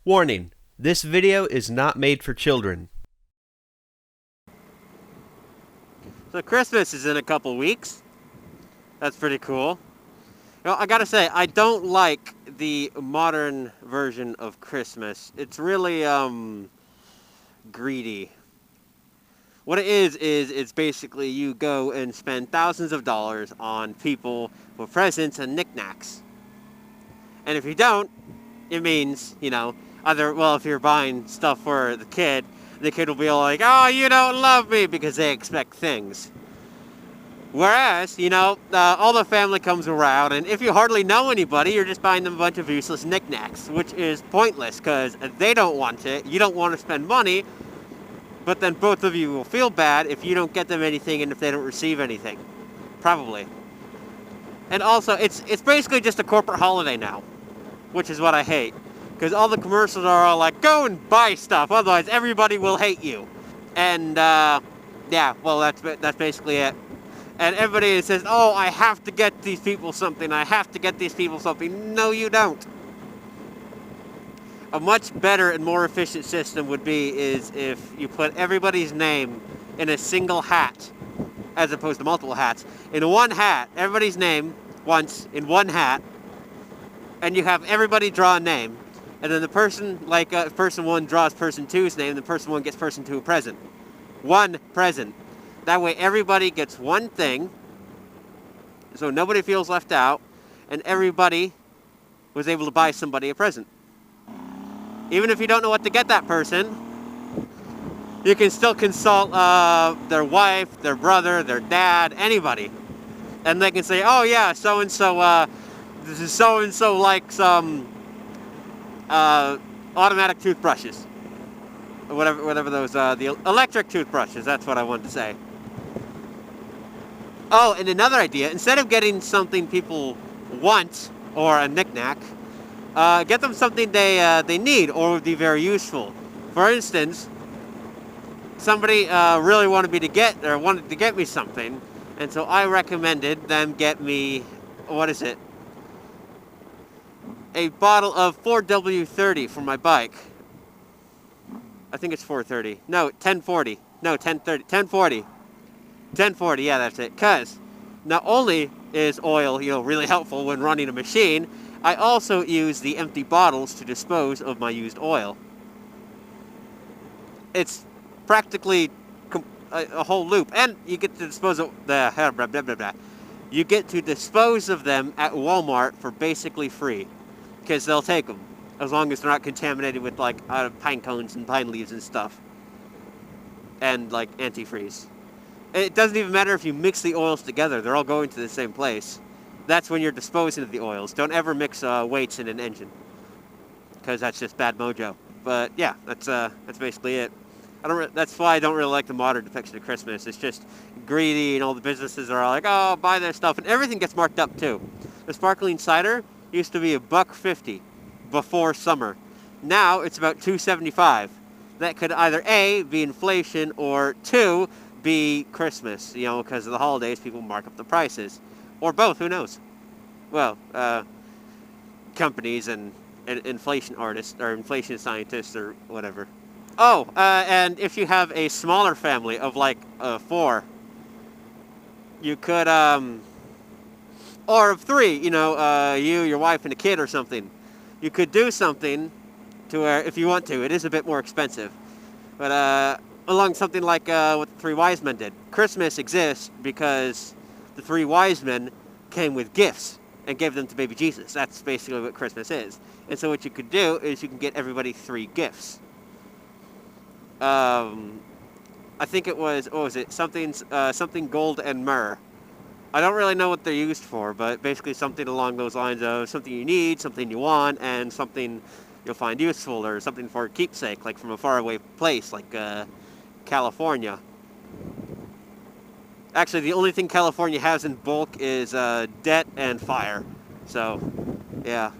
Warning: this video is not made for children. So Christmas is in a couple weeks. That's pretty cool. You know, I gotta say, I don't like the modern version of Christmas. It's really, greedy. What it is it's basically you go and spend thousands of dollars on people for presents and knickknacks. And if you don't, it means, either, well, if you're buying stuff for the kid will be all like, oh, you don't love me, because they expect things. Whereas, all the family comes around, and if you hardly know anybody, you're just buying them a bunch of useless knickknacks, which is pointless, because they don't want it, you don't want to spend money, but then both of you will feel bad if you don't get them anything and if they don't receive anything. Probably. And also, it's basically just a corporate holiday now, which is what I hate. Because all the commercials are all like, go and buy stuff, otherwise everybody will hate you. And, yeah, well, that's basically it. And everybody says, oh, I have to get these people something, I have to get these people something. No, you don't. A much better and more efficient system would be is if you put everybody's name in a single hat, as opposed to multiple hats. In one hat, everybody's name once in one hat, and you have everybody draw a name, and then the person, person one draws person two's name, and the person one gets person two a present. One present. That way everybody gets one thing, so nobody feels left out, and everybody was able to buy somebody a present. Even if you don't know what to get that person, you can still consult their wife, their brother, their dad, anybody. And they can say, oh yeah, so-and-so, this is so-and-so likes automatic toothbrushes. Whatever those, the electric toothbrushes, that's what I wanted to say. Oh, and another idea, instead of getting something people want, or a knick-knack, get them something they need or would be very useful. For instance, somebody really wanted to get me something, and so I recommended them get me, what is it? A bottle of 4W30 for my bike. I think it's 430. No, 1040. No, 1030. 1040. 1040, yeah, that's it. Because not only is oil, really helpful when running a machine, I also use the empty bottles to dispose of my used oil. It's practically a whole loop, and you get to dispose of You get to dispose of them at Walmart for basically free, because they'll take them as long as they're not contaminated with pine cones and pine leaves and stuff, and antifreeze. It doesn't even matter if you mix the oils together; they're all going to the same place. That's when you're disposing of the oils. Don't ever mix weights in an engine, because that's just bad mojo. But yeah, that's basically it. That's why I don't really like the modern depiction of Christmas. It's just greedy, and all the businesses are all like, oh, buy their stuff, and everything gets marked up too. The sparkling cider used to be $1.50 before summer. Now it's about $2.75. That could either A, be inflation, or 2, be Christmas. Because of the holidays, people mark up the prices. Or both, who knows? Well, companies and inflation artists, or inflation scientists, or whatever. Oh, and if you have a smaller family of 4, you could, or of 3, you, your wife and a kid or something. You could do something to where, if you want to, it is a bit more expensive. But, along something like what the 3 wise men did. Christmas exists because the 3 wise men came with gifts and gave them to baby Jesus. That's basically what Christmas is. And so what you could do is you can get everybody 3 gifts. I think it was, what was it? Something gold and myrrh. I don't really know what they're used for, but basically something along those lines of something you need, something you want, and something you'll find useful, or something for a keepsake, like from a faraway place, like California. Actually, the only thing California has in bulk is debt and fire. So, yeah.